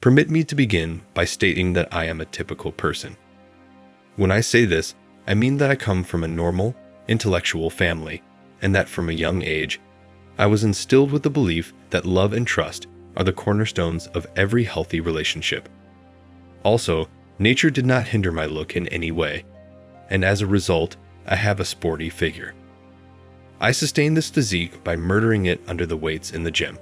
Permit me to begin by stating that I am a typical person. When I say this, I mean that I come from a normal, intellectual family, and that from a young age, I was instilled with the belief that love and trust are the cornerstones of every healthy relationship. Also, nature did not hinder my look in any way, and as a result, I have a sporty figure. I sustained this physique by murdering it under the weights in the gym.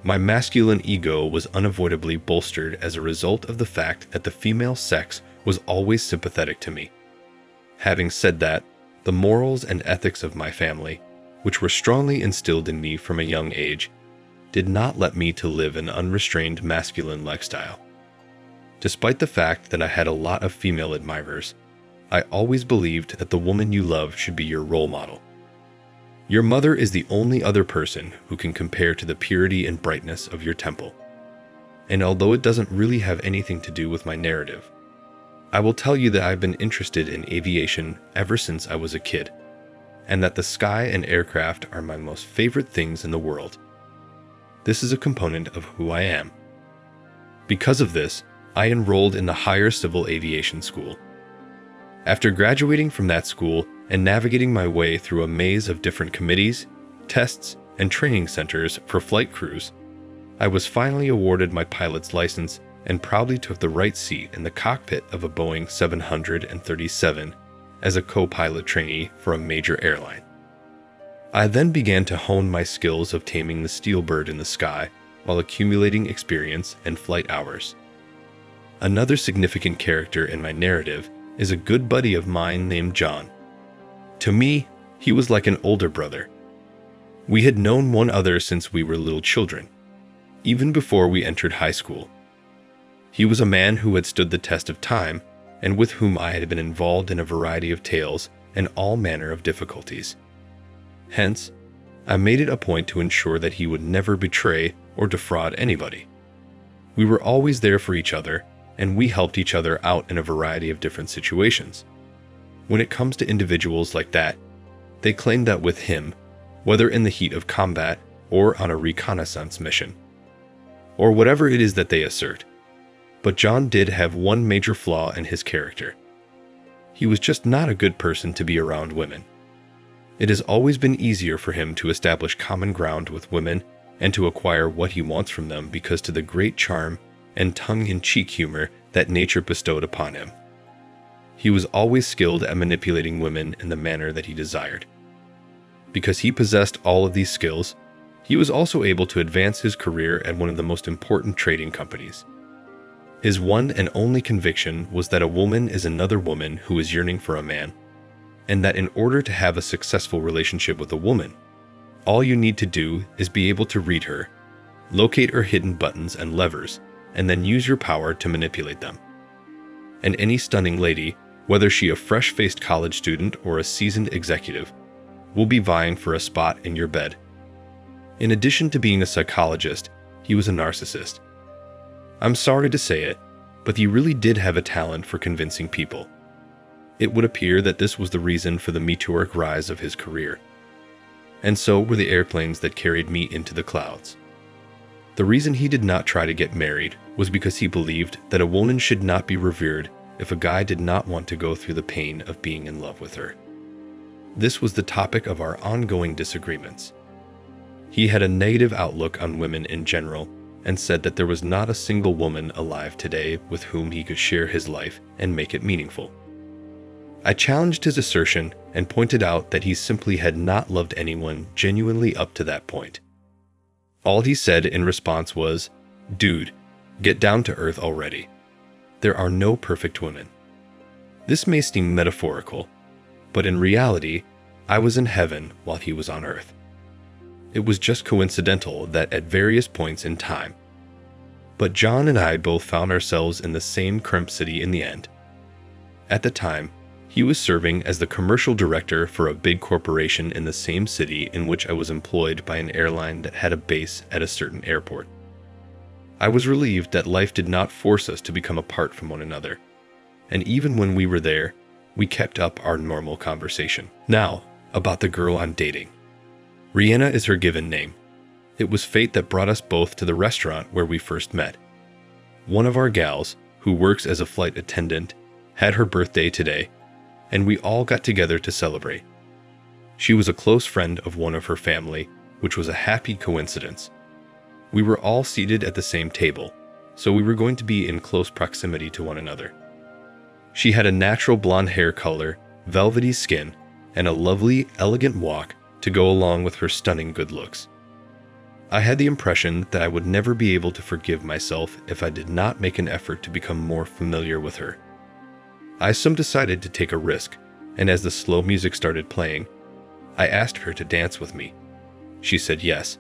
My masculine ego was unavoidably bolstered as a result of the fact that the female sex was always sympathetic to me. Having said that, the morals and ethics of my family, which were strongly instilled in me from a young age, did not let me to live an unrestrained masculine lifestyle. Despite the fact that I had a lot of female admirers, I always believed that the woman you love should be your role model. Your mother is the only other person who can compare to the purity and brightness of your temple. And although it doesn't really have anything to do with my narrative, I will tell you that I've been interested in aviation ever since I was a kid, and that the sky and aircraft are my most favorite things in the world. This is a component of who I am. Because of this, I enrolled in the higher civil aviation school. After graduating from that school and navigating my way through a maze of different committees, tests, and training centers for flight crews, I was finally awarded my pilot's license and proudly took the right seat in the cockpit of a Boeing 737 as a co-pilot trainee for a major airline. I then began to hone my skills of taming the steel bird in the sky while accumulating experience and flight hours. Another significant character in my narrative is a good buddy of mine named John. To me, he was like an older brother. We had known one another since we were little children, even before we entered high school. He was a man who had stood the test of time and with whom I had been involved in a variety of tales and all manner of difficulties. Hence, I made it a point to ensure that he would never betray or defraud anybody. We were always there for each other, and we helped each other out in a variety of different situations. When it comes to individuals like that, they claim that with him, whether in the heat of combat or on a reconnaissance mission, or whatever it is that they assert. But John did have one major flaw in his character. He was just not a good person to be around women. It has always been easier for him to establish common ground with women and to acquire what he wants from them because to the great charm and tongue-in-cheek humor that nature bestowed upon him. He was always skilled at manipulating women in the manner that he desired. Because he possessed all of these skills, he was also able to advance his career at one of the most important trading companies. His one and only conviction was that a woman is another woman who is yearning for a man, and that in order to have a successful relationship with a woman, all you need to do is be able to read her, locate her hidden buttons and levers, and then use your power to manipulate them. And any stunning lady, whether she a fresh-faced college student or a seasoned executive, will be vying for a spot in your bed. In addition to being a psychologist, he was a narcissist. I'm sorry to say it, but he really did have a talent for convincing people. It would appear that this was the reason for the meteoric rise of his career. And so were the airplanes that carried me into the clouds. The reason he did not try to get married was because he believed that a woman should not be revered if a guy did not want to go through the pain of being in love with her. This was the topic of our ongoing disagreements. He had a negative outlook on women in general and said that there was not a single woman alive today with whom he could share his life and make it meaningful. I challenged his assertion and pointed out that he simply had not loved anyone genuinely up to that point. All he said in response was, "Dude, get down to earth already. There are no perfect women." This may seem metaphorical, but in reality, I was in heaven while he was on earth. It was just coincidental that at various points in time. But John and I both found ourselves in the same cramped city in the end. At the time, he was serving as the commercial director for a big corporation in the same city in which I was employed by an airline that had a base at a certain airport. I was relieved that life did not force us to become apart from one another, and even when we were there, we kept up our normal conversation. Now, about the girl I'm dating. Rihanna is her given name. It was fate that brought us both to the restaurant where we first met. One of our gals, who works as a flight attendant, had her birthday today, and we all got together to celebrate. She was a close friend of one of her family, which was a happy coincidence. We were all seated at the same table, so we were going to be in close proximity to one another. She had a natural blonde hair color, velvety skin, and a lovely, elegant walk to go along with her stunning good looks. I had the impression that I would never be able to forgive myself if I did not make an effort to become more familiar with her. I decided to take a risk, and as the slow music started playing, I asked her to dance with me. She said yes.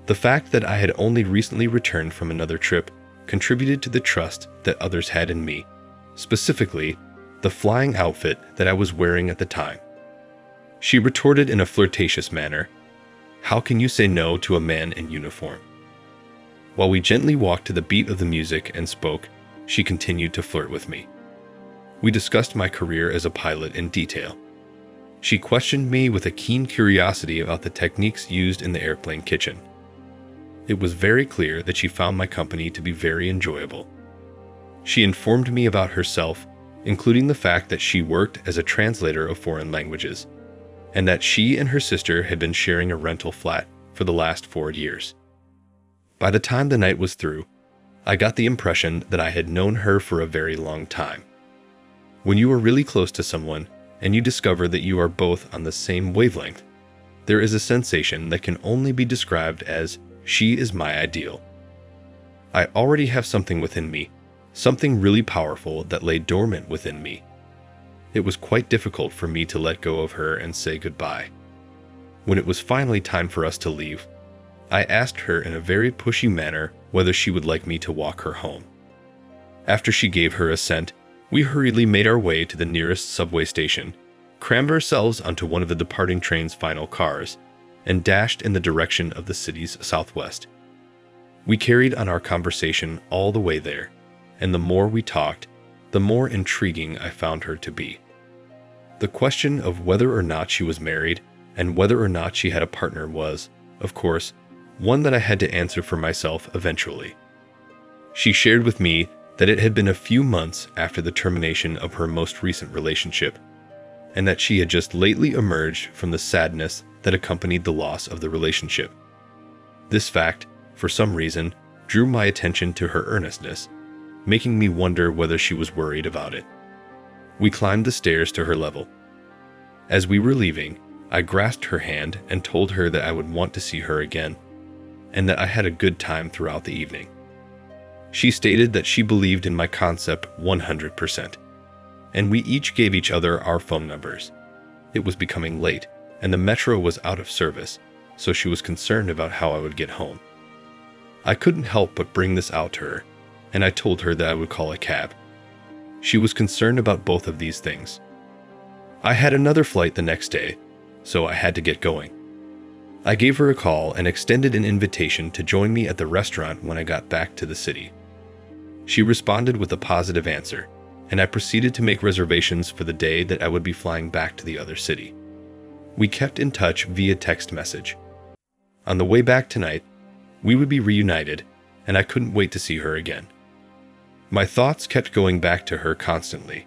The fact that I had only recently returned from another trip contributed to the trust that others had in me, specifically the flying outfit that I was wearing at the time. She retorted in a flirtatious manner, "How can you say no to a man in uniform?" While we gently walked to the beat of the music and spoke, she continued to flirt with me. We discussed my career as a pilot in detail. She questioned me with a keen curiosity about the techniques used in the airplane kitchen. It was very clear that she found my company to be very enjoyable. She informed me about herself, including the fact that she worked as a translator of foreign languages, and that she and her sister had been sharing a rental flat for the last 4 years. By the time the night was through, I got the impression that I had known her for a very long time. When you are really close to someone and you discover that you are both on the same wavelength, there is a sensation that can only be described as "she is my ideal." I already have something within me, something really powerful that lay dormant within me. It was quite difficult for me to let go of her and say goodbye. When it was finally time for us to leave, I asked her in a very pushy manner whether she would like me to walk her home. After she gave her assent, we hurriedly made our way to the nearest subway station, crammed ourselves onto one of the departing train's final cars, and dashed in the direction of the city's southwest. We carried on our conversation all the way there, and the more we talked, the more intriguing I found her to be. The question of whether or not she was married and whether or not she had a partner was, of course, one that I had to answer for myself eventually. She shared with me that it had been a few months after the termination of her most recent relationship, and that she had just lately emerged from the sadness that accompanied the loss of the relationship. This fact, for some reason, drew my attention to her earnestness, making me wonder whether she was worried about it. We climbed the stairs to her level. As we were leaving, I grasped her hand and told her that I would want to see her again, and that I had a good time throughout the evening. She stated that she believed in my concept 100%, and we each gave each other our phone numbers. It was becoming late, and the metro was out of service, so she was concerned about how I would get home. I couldn't help but bring this out to her, and I told her that I would call a cab. She was concerned about both of these things. I had another flight the next day, so I had to get going. I gave her a call and extended an invitation to join me at the restaurant when I got back to the city. She responded with a positive answer, and I proceeded to make reservations for the day that I would be flying back to the other city. We kept in touch via text message. On the way back tonight, we would be reunited, and I couldn't wait to see her again. My thoughts kept going back to her constantly.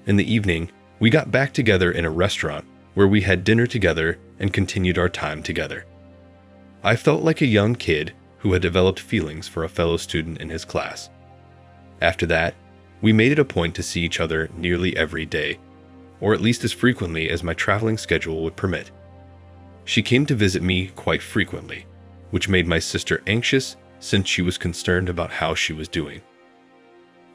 In the evening, we got back together in a restaurant where we had dinner together and continued our time together. I felt like a young kid who had developed feelings for a fellow student in his class. After that, we made it a point to see each other nearly every day, or at least as frequently as my traveling schedule would permit. She came to visit me quite frequently, which made my sister anxious since she was concerned about how she was doing.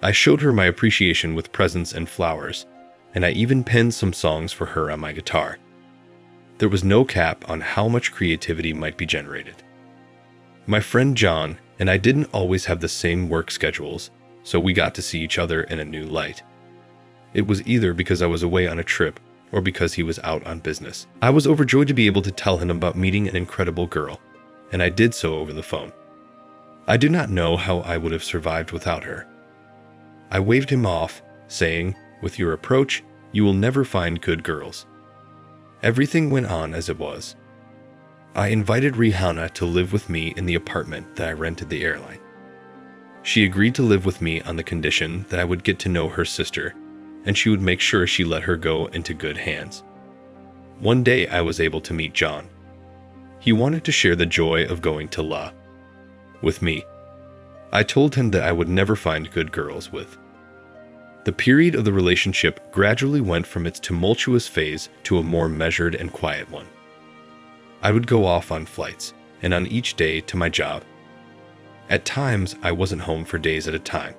I showed her my appreciation with presents and flowers, and I even penned some songs for her on my guitar. There was no cap on how much creativity might be generated. My friend John and I didn't always have the same work schedules, so we got to see each other in a new light. It was either because I was away on a trip or because he was out on business. I was overjoyed to be able to tell him about meeting an incredible girl, and I did so over the phone. I do not know how I would have survived without her. I waved him off, saying, "With your approach, you will never find good girls." Everything went on as it was. I invited Rihanna to live with me in the apartment that I rented the airline. She agreed to live with me on the condition that I would get to know her sister, and she would make sure she let her go into good hands. One day I was able to meet John. He wanted to share the joy of going to law with me. I told him that I would never find good girls with. The period of the relationship gradually went from its tumultuous phase to a more measured and quiet one. I would go off on flights, and on each day to my job. At times, I wasn't home for days at a time.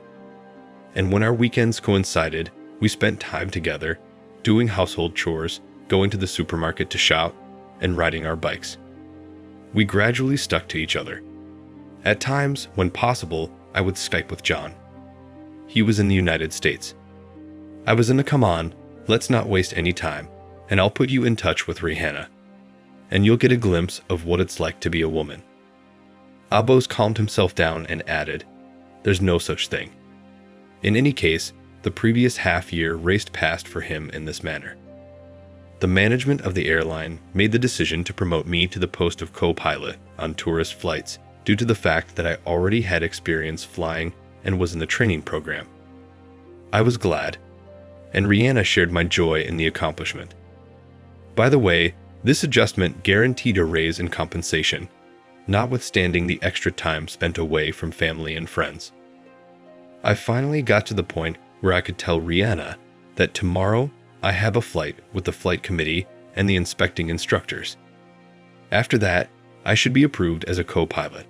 And when our weekends coincided, we spent time together, doing household chores, going to the supermarket to shop, and riding our bikes. We gradually stuck to each other. At times, when possible, I would Skype with John. He was in the United States. I was in a come on, let's not waste any time, and I'll put you in touch with Rihanna, and you'll get a glimpse of what it's like to be a woman. Abos calmed himself down and added, there's no such thing. In any case, the previous half year raced past for him in this manner. The management of the airline made the decision to promote me to the post of co-pilot on tourist flights due to the fact that I already had experience flying and was in the training program. I was glad, and Rihanna shared my joy in the accomplishment. By the way, this adjustment guaranteed a raise in compensation, notwithstanding the extra time spent away from family and friends. I finally got to the point where I could tell Rihanna that tomorrow I have a flight with the flight committee and the inspecting instructors. After that, I should be approved as a co-pilot.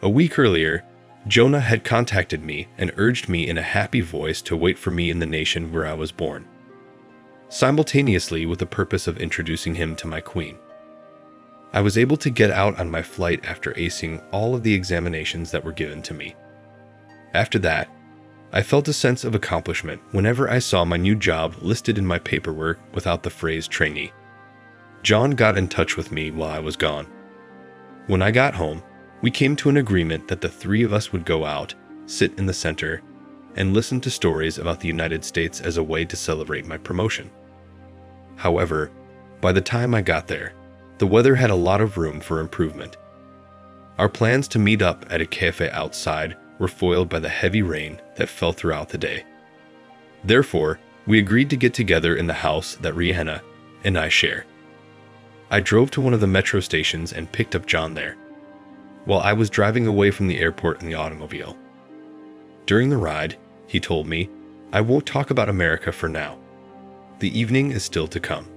A week earlier, Jonah had contacted me and urged me in a happy voice to wait for me in the nation where I was born, simultaneously with the purpose of introducing him to my queen. I was able to get out on my flight after acing all of the examinations that were given to me. After that, I felt a sense of accomplishment whenever I saw my new job listed in my paperwork without the phrase trainee. John got in touch with me while I was gone. When I got home, we came to an agreement that the three of us would go out, sit in the center, and listen to stories about the United States as a way to celebrate my promotion. However, by the time I got there, the weather had a lot of room for improvement. Our plans to meet up at a cafe outside were foiled by the heavy rain that fell throughout the day. Therefore, we agreed to get together in the house that Rihanna and I share. I drove to one of the metro stations and picked up John there, while I was driving away from the airport in the automobile. During the ride, he told me, I won't talk about America for now. The evening is still to come.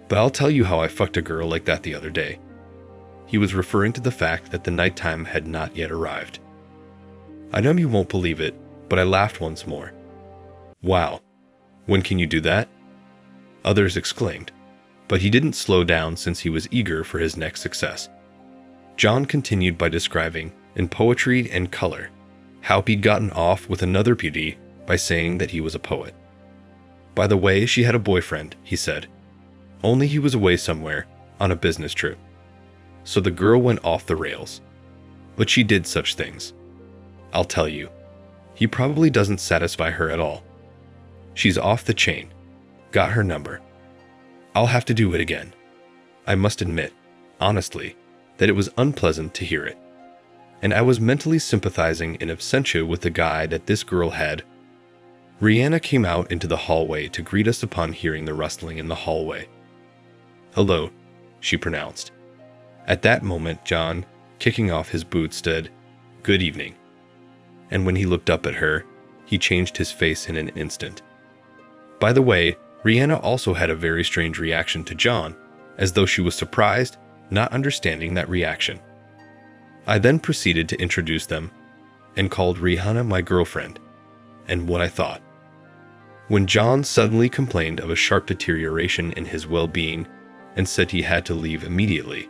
But I'll tell you how I fucked a girl like that the other day. He was referring to the fact that the nighttime had not yet arrived. I know you won't believe it, but I laughed once more. Wow, when can you do that? Others exclaimed, but he didn't slow down since he was eager for his next success. John continued by describing, in poetry and color, how he'd gotten off with another beauty by saying that he was a poet. By the way, she had a boyfriend, he said. Only he was away somewhere, on a business trip. So the girl went off the rails. But she did such things. I'll tell you, he probably doesn't satisfy her at all. She's off the chain. Got her number. I'll have to do it again. I must admit, honestly, that it was unpleasant to hear it. And I was mentally sympathizing in absentia with the guy that this girl had. Rihanna came out into the hallway to greet us upon hearing the rustling in the hallway. Hello, she pronounced. At that moment, John, kicking off his boots, said, Good evening. And when he looked up at her, he changed his face in an instant. By the way, Rihanna also had a very strange reaction to John, as though she was surprised, not understanding that reaction. I then proceeded to introduce them, and called Rihanna my girlfriend, and what I thought. When John suddenly complained of a sharp deterioration in his well-being and said he had to leave immediately,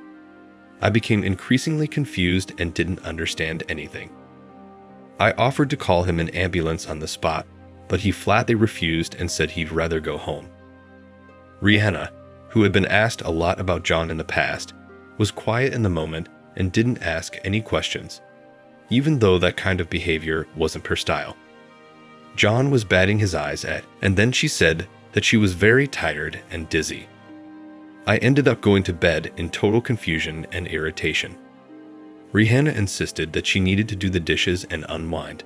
I became increasingly confused and didn't understand anything. I offered to call him an ambulance on the spot, but he flatly refused and said he'd rather go home. Rihanna, who had been asked a lot about John in the past, was quiet in the moment and didn't ask any questions, even though that kind of behavior wasn't her style. John was batting his eyes at, and then she said that she was very tired and dizzy. I ended up going to bed in total confusion and irritation. Rihanna insisted that she needed to do the dishes and unwind.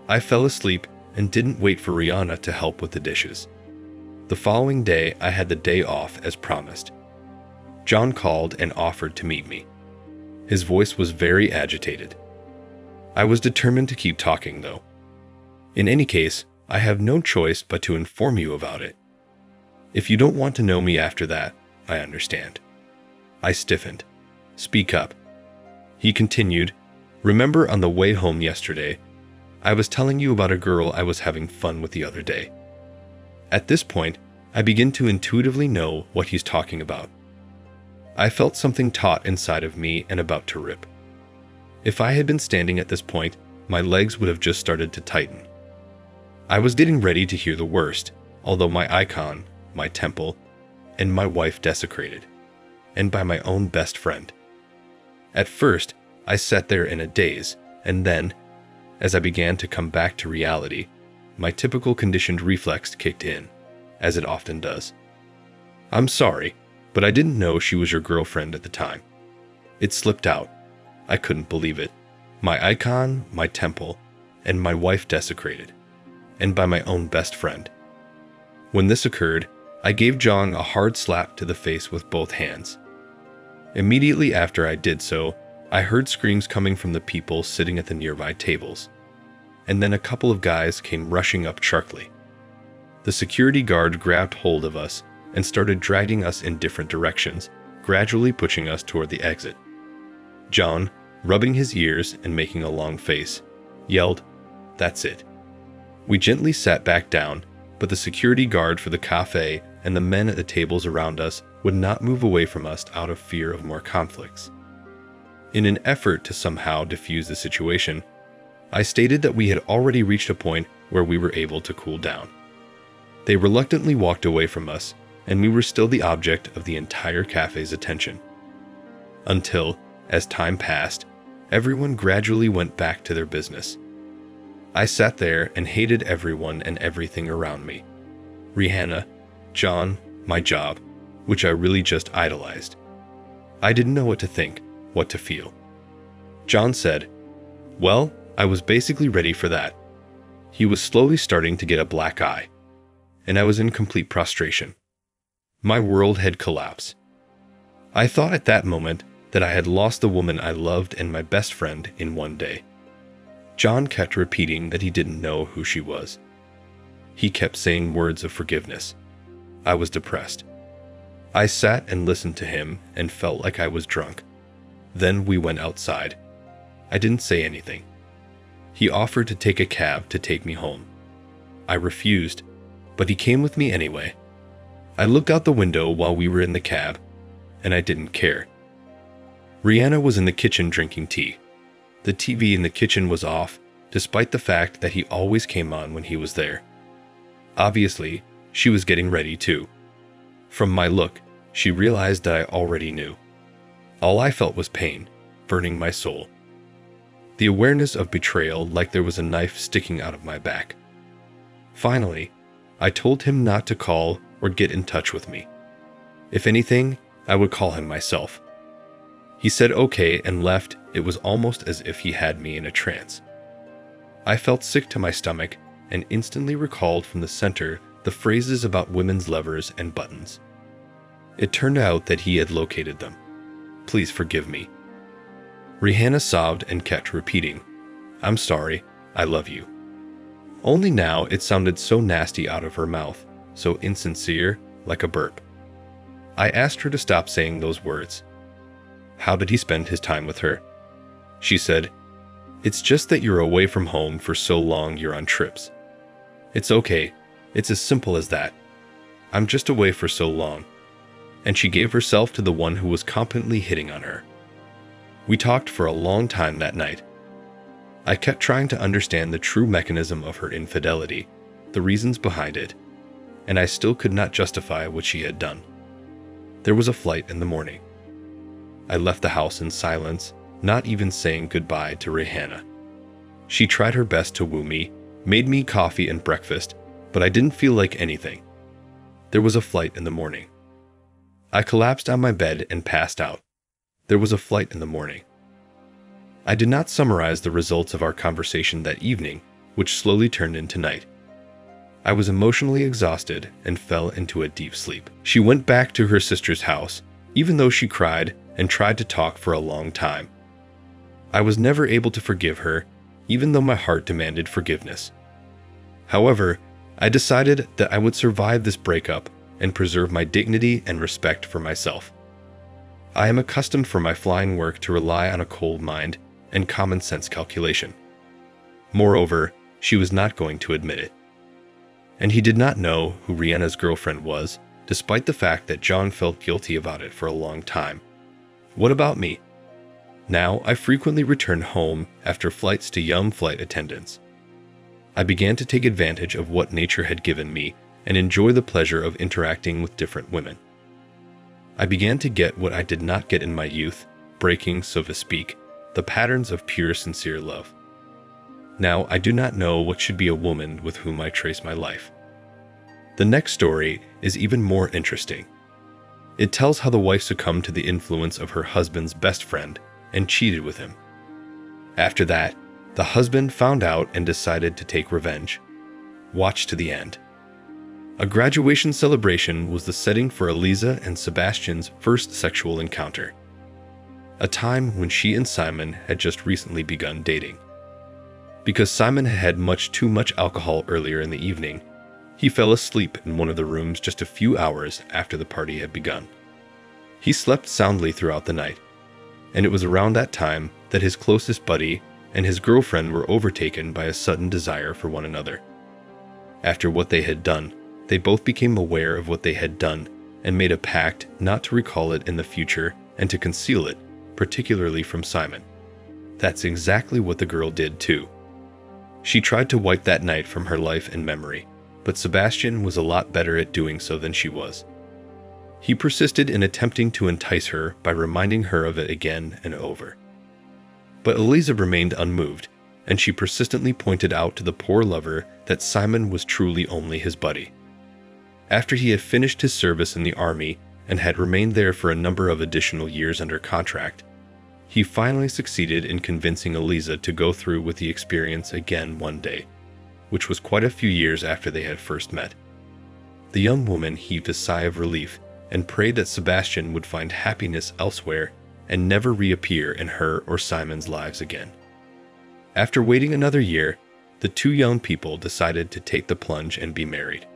I fell asleep and didn't wait for Rihanna to help with the dishes. The following day, I had the day off as promised. John called and offered to meet me. His voice was very agitated. I was determined to keep talking, though. In any case, I have no choice but to inform you about it. If you don't want to know me after that, I understand. I stiffened. Speak up. He continued, remember on the way home yesterday, I was telling you about a girl I was having fun with the other day. At this point, I begin to intuitively know what he's talking about. I felt something taut inside of me and about to rip. If I had been standing at this point, my legs would have just started to tighten. I was getting ready to hear the worst, although my icon, my temple, and my wife desecrated, and by my own best friend. At first, I sat there in a daze, and then, as I began to come back to reality, my typical conditioned reflex kicked in, as it often does. I'm sorry, but I didn't know she was your girlfriend at the time. It slipped out. I couldn't believe it. My icon, my temple, and my wife desecrated, and by my own best friend. When this occurred, I gave John a hard slap to the face with both hands. Immediately after I did so, I heard screams coming from the people sitting at the nearby tables, and then a couple of guys came rushing up sharply. The security guard grabbed hold of us and started dragging us in different directions, gradually pushing us toward the exit. John, rubbing his ears and making a long face, yelled, "That's it." We gently sat back down, but the security guard for the cafe and the men at the tables around us would not move away from us out of fear of more conflicts. In an effort to somehow defuse the situation, I stated that we had already reached a point where we were able to cool down. They reluctantly walked away from us, and we were still the object of the entire cafe's attention. Until, as time passed, everyone gradually went back to their business. I sat there and hated everyone and everything around me. Rihanna, John, my job, which I really just idolized. I didn't know what to think, what to feel. John said, "Well, I was basically ready for that." He was slowly starting to get a black eye, and I was in complete prostration. My world had collapsed. I thought at that moment that I had lost the woman I loved and my best friend in one day. John kept repeating that he didn't know who she was. He kept saying words of forgiveness. I was depressed. I sat and listened to him and felt like I was drunk. Then we went outside. I didn't say anything. He offered to take a cab to take me home. I refused, but he came with me anyway. I looked out the window while we were in the cab, and I didn't care. Rihanna was in the kitchen drinking tea. The TV in the kitchen was off, despite the fact that he always came on when he was there. Obviously, she was getting ready too. From my look, she realized that I already knew. All I felt was pain, burning my soul. The awareness of betrayal like there was a knife sticking out of my back. Finally, I told him not to call or get in touch with me. If anything, I would call him myself. He said okay and left. It was almost as if he had me in a trance. I felt sick to my stomach and instantly recalled from the center the phrases about women's levers and buttons. It turned out that he had located them. Please forgive me. Rihanna sobbed and kept repeating, "I'm sorry, I love you." Only now it sounded so nasty out of her mouth, so insincere, like a burp. I asked her to stop saying those words. How did he spend his time with her? She said, "It's just that you're away from home for so long you're on trips. It's okay, it's as simple as that. I'm just away for so long." And she gave herself to the one who was competently hitting on her. We talked for a long time that night. I kept trying to understand the true mechanism of her infidelity, the reasons behind it, and I still could not justify what she had done. There was a flight in the morning. I left the house in silence, not even saying goodbye to Rihanna. She tried her best to woo me, made me coffee and breakfast, but I didn't feel like anything. There was a flight in the morning. I collapsed on my bed and passed out. There was a flight in the morning. I did not summarize the results of our conversation that evening, which slowly turned into night. I was emotionally exhausted and fell into a deep sleep. She went back to her sister's house, even though she cried and tried to talk for a long time. I was never able to forgive her, even though my heart demanded forgiveness. However, I decided that I would survive this breakup and preserve my dignity and respect for myself. I am accustomed for my flying work to rely on a cold mind and common sense calculation. Moreover, she was not going to admit it. And he did not know who Rihanna's girlfriend was, despite the fact that John felt guilty about it for a long time. What about me? Now, I frequently returned home after flights to yum flight attendants. I began to take advantage of what nature had given me and enjoy the pleasure of interacting with different women. I began to get what I did not get in my youth, breaking, so to speak, the patterns of pure, sincere love. Now, I do not know what should be a woman with whom I trace my life. The next story is even more interesting. It tells how the wife succumbed to the influence of her husband's best friend and cheated with him. After that, the husband found out and decided to take revenge. Watch to the end. A graduation celebration was the setting for Eliza and Sebastian's first sexual encounter, a time when she and Simon had just recently begun dating. Because Simon had had much too much alcohol earlier in the evening, he fell asleep in one of the rooms just a few hours after the party had begun. He slept soundly throughout the night, and it was around that time that his closest buddy and his girlfriend were overtaken by a sudden desire for one another. After what they had done, they both became aware of what they had done and made a pact not to recall it in the future and to conceal it, particularly from Simon. That's exactly what the girl did too. She tried to wipe that night from her life and memory, but Sebastian was a lot better at doing so than she was. He persisted in attempting to entice her by reminding her of it again and over. But Eliza remained unmoved, and she persistently pointed out to the poor lover that Simon was truly only his buddy. After he had finished his service in the army and had remained there for a number of additional years under contract, he finally succeeded in convincing Eliza to go through with the experience again one day, which was quite a few years after they had first met. The young woman heaved a sigh of relief and prayed that Sebastian would find happiness elsewhere and never reappear in her or Simon's lives again. After waiting another year, the two young people decided to take the plunge and be married.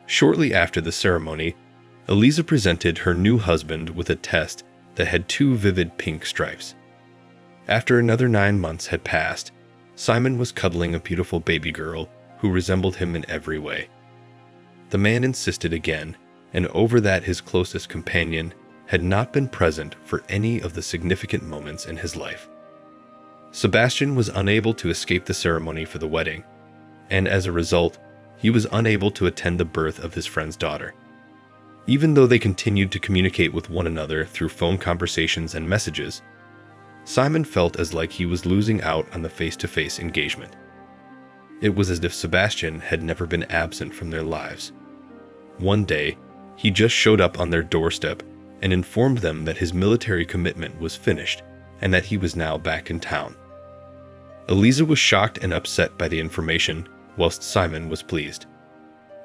Shortly after the ceremony, Eliza presented her new husband with a test that had 2 vivid pink stripes. After another 9 months had passed, Simon was cuddling a beautiful baby girl who resembled him in every way. The man insisted again, and over that his closest companion had not been present for any of the significant moments in his life. Sebastian was unable to escape the ceremony for the wedding, and as a result, he was unable to attend the birth of his friend's daughter. Even though they continued to communicate with one another through phone conversations and messages, Simon felt as like he was losing out on the face-to-face engagement. It was as if Sebastian had never been absent from their lives. One day, he just showed up on their doorstep and informed them that his military commitment was finished and that he was now back in town. Eliza was shocked and upset by the information, whilst Simon was pleased.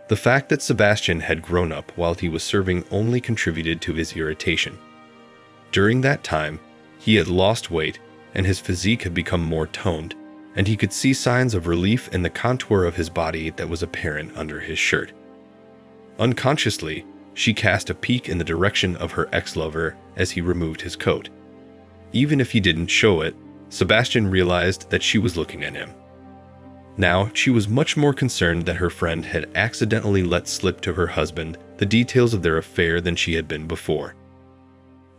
The fact that Sebastian had grown up while he was serving only contributed to his irritation. During that time, he had lost weight and his physique had become more toned, and he could see signs of relief in the contour of his body that was apparent under his shirt. Unconsciously, she cast a peek in the direction of her ex-lover as he removed his coat. Even if he didn't show it, Sebastian realized that she was looking at him. Now, she was much more concerned that her friend had accidentally let slip to her husband the details of their affair than she had been before.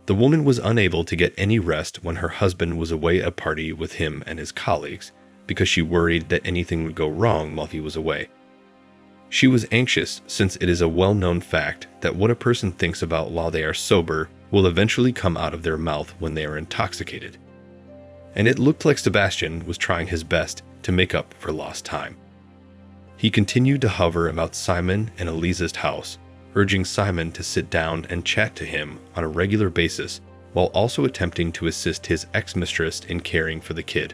The woman was unable to get any rest when her husband was away at a party with him and his colleagues, because she worried that anything would go wrong while he was away. She was anxious since it is a well-known fact that what a person thinks about while they are sober will eventually come out of their mouth when they are intoxicated. And it looked like Sebastian was trying his best to make up for lost time. He continued to hover about Simon and Eliza's house, urging Simon to sit down and chat to him on a regular basis while also attempting to assist his ex-mistress in caring for the kid.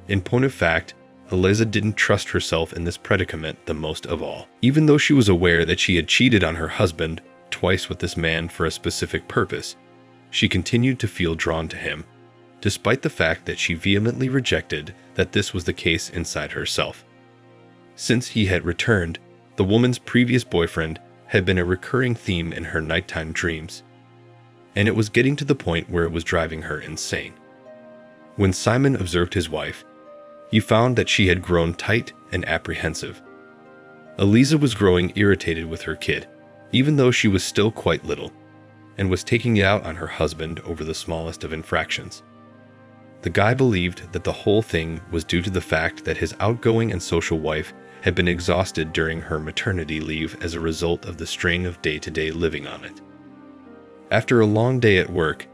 In point of fact, Eliza didn't trust herself in this predicament the most of all. Even though she was aware that she had cheated on her husband twice with this man for a specific purpose, she continued to feel drawn to him, despite the fact that she vehemently rejected that this was the case inside herself. Since he had returned, the woman's previous boyfriend had been a recurring theme in her nighttime dreams, and it was getting to the point where it was driving her insane. When Simon observed his wife, he found that she had grown tight and apprehensive. Eliza was growing irritated with her kid, even though she was still quite little, and was taking it out on her husband over the smallest of infractions. The guy believed that the whole thing was due to the fact that his outgoing and social wife had been exhausted during her maternity leave as a result of the strain of day-to-day living on it. After a long day at work,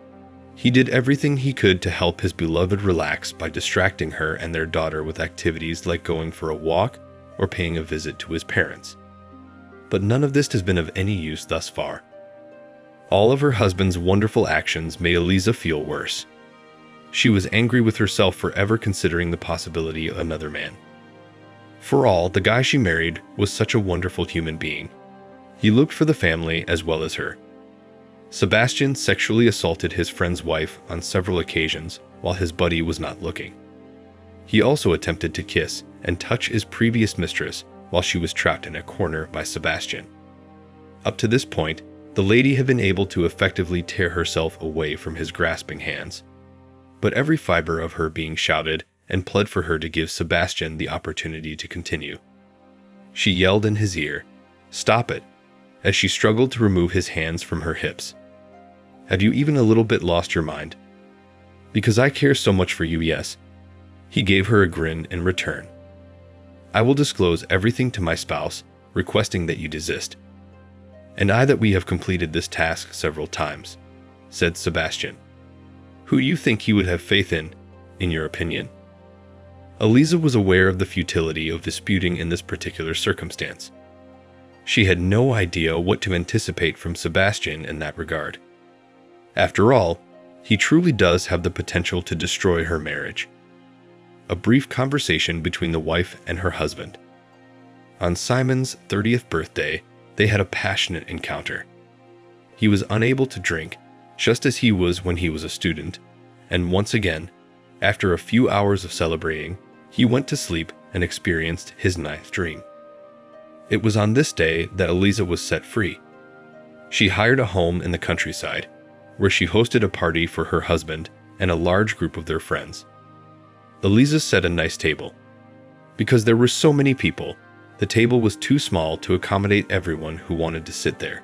he did everything he could to help his beloved relax by distracting her and their daughter with activities like going for a walk or paying a visit to his parents. But none of this has been of any use thus far. All of her husband's wonderful actions made Eliza feel worse. She was angry with herself for ever considering the possibility of another man. For all, the guy she married was such a wonderful human being. He looked for the family as well as her. Sebastian sexually assaulted his friend's wife on several occasions while his buddy was not looking. He also attempted to kiss and touch his previous mistress while she was trapped in a corner by Sebastian. Up to this point, the lady had been able to effectively tear herself away from his grasping hands, but every fiber of her being shouted and pled for her to give Sebastian the opportunity to continue. She yelled in his ear, "Stop it," as she struggled to remove his hands from her hips. "Have you even a little bit lost your mind? Because I care so much for you, yes." He gave her a grin in return. "I will disclose everything to my spouse, requesting that you desist. And I that we have completed this task several times," said Sebastian. "Who do you think he would have faith in your opinion?" Eliza was aware of the futility of disputing in this particular circumstance. She had no idea what to anticipate from Sebastian in that regard. After all, he truly does have the potential to destroy her marriage. A brief conversation between the wife and her husband. On Simon's 30th birthday, they had a passionate encounter. He was unable to drink, just as he was when he was a student, and once again, after a few hours of celebrating, he went to sleep and experienced his ninth dream. It was on this day that Eliza was set free. She hired a home in the countryside, where she hosted a party for her husband and a large group of their friends. Eliza set a nice table. Because there were so many people, the table was too small to accommodate everyone who wanted to sit there.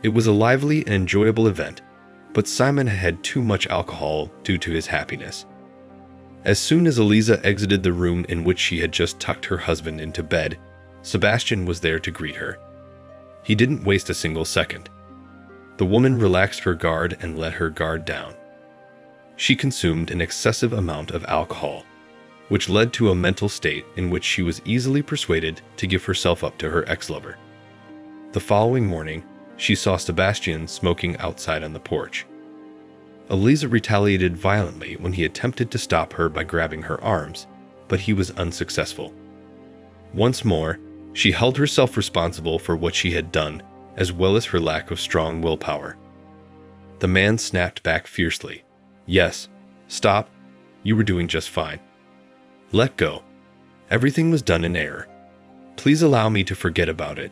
It was a lively and enjoyable event, but Simon had had too much alcohol due to his happiness. As soon as Eliza exited the room in which she had just tucked her husband into bed, Sebastian was there to greet her. He didn't waste a single second. The woman relaxed her guard and let her guard down. She consumed an excessive amount of alcohol, which led to a mental state in which she was easily persuaded to give herself up to her ex-lover. The following morning, she saw Sebastian smoking outside on the porch. Eliza retaliated violently when he attempted to stop her by grabbing her arms, but he was unsuccessful. Once more, she held herself responsible for what she had done, as well as her lack of strong willpower. The man snapped back fiercely. "Yes, stop. You were doing just fine. Let go. Everything was done in error. Please allow me to forget about it."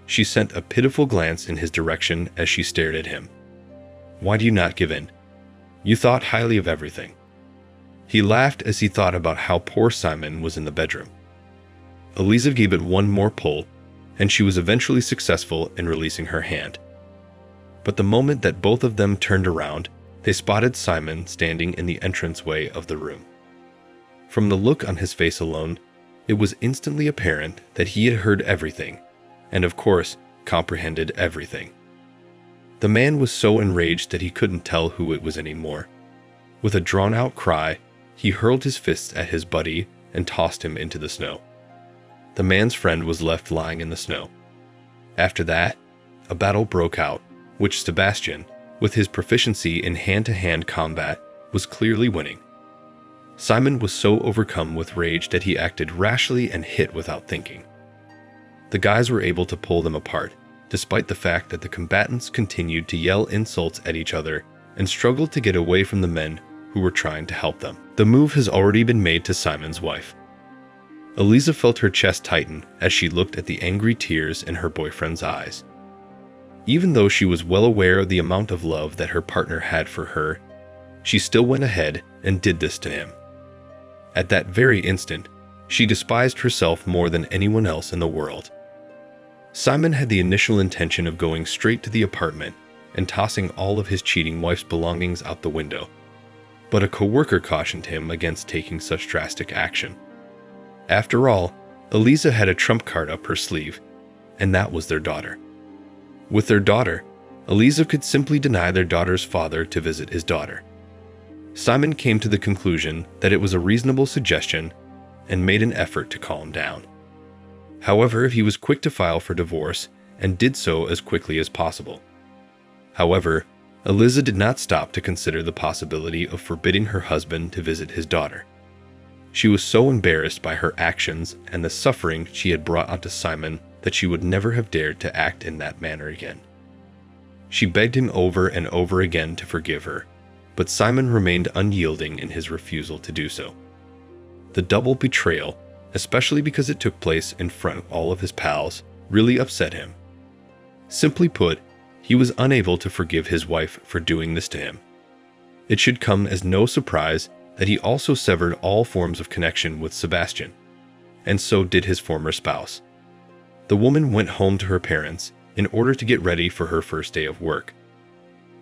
She sent a pitiful glance in his direction as she stared at him. "Why do you not give in? You thought highly of everything." He laughed as he thought about how poor Simon was in the bedroom. Eliza gave it one more pull, and she was eventually successful in releasing her hand. But the moment that both of them turned around, they spotted Simon standing in the entranceway of the room. From the look on his face alone, it was instantly apparent that he had heard everything, and of course, comprehended everything. The man was so enraged that he couldn't tell who it was anymore. With a drawn-out cry, he hurled his fists at his buddy and tossed him into the snow. The man's friend was left lying in the snow. After that, a battle broke out, which Sebastian, with his proficiency in hand-to-hand combat, was clearly winning. Simon was so overcome with rage that he acted rashly and hit without thinking. The guys were able to pull them apart, despite the fact that the combatants continued to yell insults at each other and struggled to get away from the men who were trying to help them. The move has already been made to Simon's wife. Eliza felt her chest tighten as she looked at the angry tears in her boyfriend's eyes. Even though she was well aware of the amount of love that her partner had for her, she still went ahead and did this to him. At that very instant, she despised herself more than anyone else in the world. Simon had the initial intention of going straight to the apartment and tossing all of his cheating wife's belongings out the window, but a coworker cautioned him against taking such drastic action. After all, Eliza had a trump card up her sleeve, and that was their daughter. With their daughter, Eliza could simply deny their daughter's father to visit his daughter. Simon came to the conclusion that it was a reasonable suggestion and made an effort to calm down. However, he was quick to file for divorce and did so as quickly as possible. However, Eliza did not stop to consider the possibility of forbidding her husband to visit his daughter. She was so embarrassed by her actions and the suffering she had brought onto Simon that she would never have dared to act in that manner again. She begged him over and over again to forgive her, but Simon remained unyielding in his refusal to do so. The double betrayal, especially because it took place in front of all of his pals, really upset him. Simply put, he was unable to forgive his wife for doing this to him. It should come as no surprise that he also severed all forms of connection with Sebastian, and so did his former spouse. The woman went home to her parents in order to get ready for her first day of work.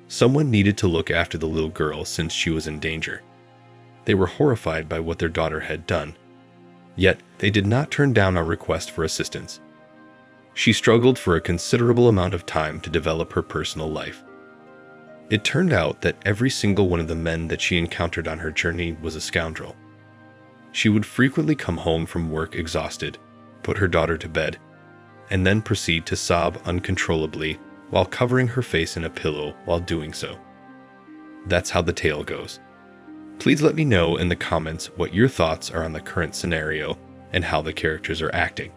Someone needed to look after the little girl since she was in danger. They were horrified by what their daughter had done, yet they did not turn down our request for assistance. She struggled for a considerable amount of time to develop her personal life. It turned out that every single one of the men that she encountered on her journey was a scoundrel. She would frequently come home from work exhausted, put her daughter to bed, and then proceed to sob uncontrollably while covering her face in a pillow while doing so. That's how the tale goes. Please let me know in the comments what your thoughts are on the current scenario and how the characters are acting.